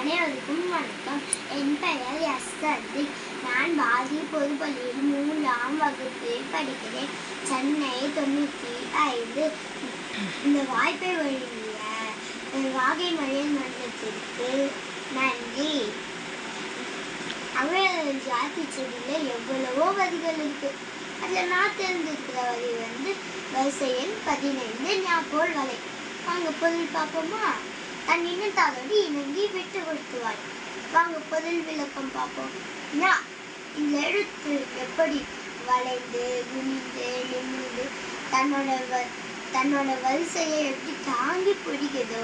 அனைவருக்கும் வணக்கம். என் பெயர் எஸ் சர்திக். நான் பாரதிய பொதுப்பள்ளியில் 3ஆம் வகுப்பில் படிக்கிறேன். சென்னை 95. இந்த வாய்ப்பை வழங்கிய வாகை மழையின் மன்றத்திற்கு நன்றி. அவையாளர் ஜாதி செடியில் எவ்வளவோ வரிகள் இருக்கு. அதில் நான் தேர்ந்தெடுக்கிற வரி வரிசை எண் 15 ஞாபகம் வலை. வாங்க பொருள் பார்ப்போமா? தன் இனத்தாரோடு இணங்கி விட்டு கொடுத்துவாள். வாங்க பொருள் விளக்கம் பார்ப்போம். இந்த எழுத்து எப்படி வளைந்து குனிந்து நிமிர்ந்து தன்னோட வரிசையை எப்படி தாங்கி பிடிக்குதோ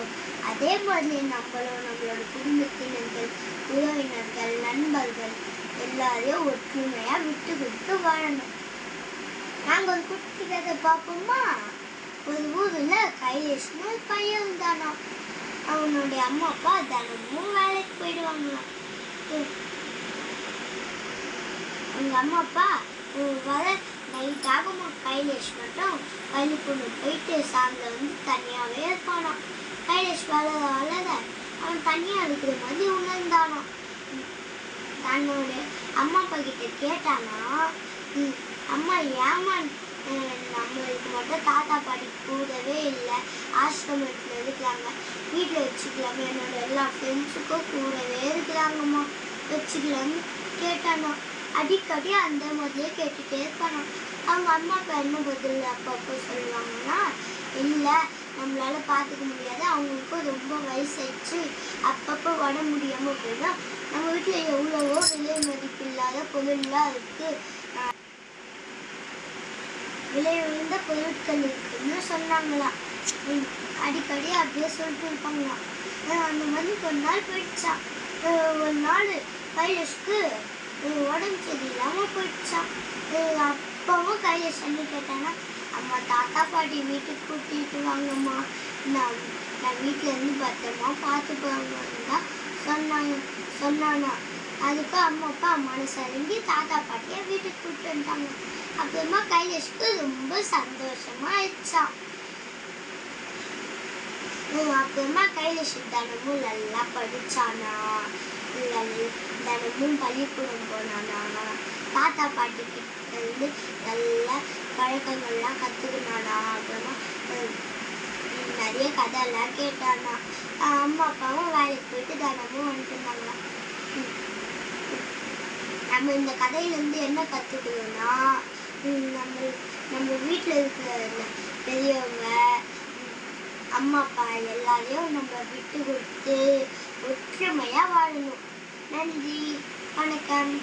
அதே மாதிரி நம்மளோட குடும்பத்தினர்கள், உறவினர்கள், நண்பர்கள் எல்லாரையும் ஒற்றுமையா விட்டு கொடுத்து வாழணும். நாங்க ஒரு குட்டி கதை பார்ப்போமா? ஒரு ஊர்ல கைலேஷ்னு ஒரு பையன் இருந்தானா. அவனுடைய அம்மா அப்பா தினமும் வேலைக்கு போயிடுவாங்களாம். அவங்க அம்மா அப்பா வர நைட் ஆகுமா, கைலேஷ் மட்டும் பள்ளிக்கூட போயிட்டு சாயந்தரம் தனியாவே இருப்பானாம். கைலேஷ் வளர அவன் தனியா இருக்கிற மாதிரி உணர்ந்தானாம். தன்னோட அம்மா அப்பா கிட்ட கேட்டானா, அம்மா ஏமா நம்மளுக்கு மட்டும் தாத்தா பாட்டி கூடவே இல்லை, ஆசிரமத்தில் இருக்கிறாங்க, வீட்டில் வச்சுக்கலாமா, என்னோட எல்லா ஃப்ரெண்ட்ஸுக்கும் கூடவே இருக்கிறாங்கம்மா, வச்சுக்கலாம்னு கேட்டானா. அடிக்கடி அந்த மாதிரியே கேட்டுகிட்டே இருப்பானா. அவங்க அம்மா அப்பா என்ன பதில் அப்பப்போ சொல்லுவாங்கன்னா, இல்லை நம்மளால பார்த்துக்க முடியாது, அவங்களுக்கும் ரொம்ப வயசாயிடுச்சு, அப்பப்போ வர முடியாமல் போயிடும், நம்ம வீட்டில் எவ்வளவோ விலை மதிப்பு இல்லாத பொருள்லாம் இருக்குது, விலை உயர்ந்த பொருட்கள் இருக்குன்னு சொன்னாங்களாம். அடிக்கடி அப்படியே சொல்லிட்டு இருப்பாங்களாம். அந்த மாதிரி கொஞ்ச நாள் போயிடுச்சான். ஒரு நாள் கைலேஷ்க்கு உடம்பு சரியில்லாமல் போயிடுச்சான். அப்பவும் கைலேஷ் என்ன கேட்டாங்கன்னா, அம்மா தாத்தா பாட்டி வீட்டுக்கு கூட்டிகிட்டு வாங்கம்மா, நான் வீட்டிலேருந்து பத்திரமா பார்த்துக்குவாங்கன்னு தான் சொன்னானா. அதுக்கு அம்மா அப்பா மனசு அறிஞ்சு தாத்தா பாட்டியை வீட்டுக்கு கூப்பிட்டு வந்துட்டாங்க. அப்புறமா கைலேஷ்க்கு ரொம்ப சந்தோஷமா ஆயிடுச்சான். அப்புறமா கைலேஷ் தினமும் நல்லா படிச்சானா, தினமும் பள்ளிக்கூடம் போனானா, தாத்தா பாட்டி கிட்ட இருந்து நல்ல பழக்கங்கள்லாம் கற்றுக்கினானா. அப்புறமா நிறைய கதையெல்லாம் கேட்டானா. அம்மா அப்பாவும் வேலைக்கு போயிட்டு தினமும் வந்துட்டு இருந்தாங்களா. நம்ம இந்த கதையிலேருந்து என்ன கற்றுக்கணும்னா, நம்ம வீட்டில் இருக்கிற பெரியவங்க, அம்மா அப்பா எல்லாரையும் நம்ம விட்டு கொடுத்து ஒற்றுமையாக வாழணும். நன்றி, வணக்கம்.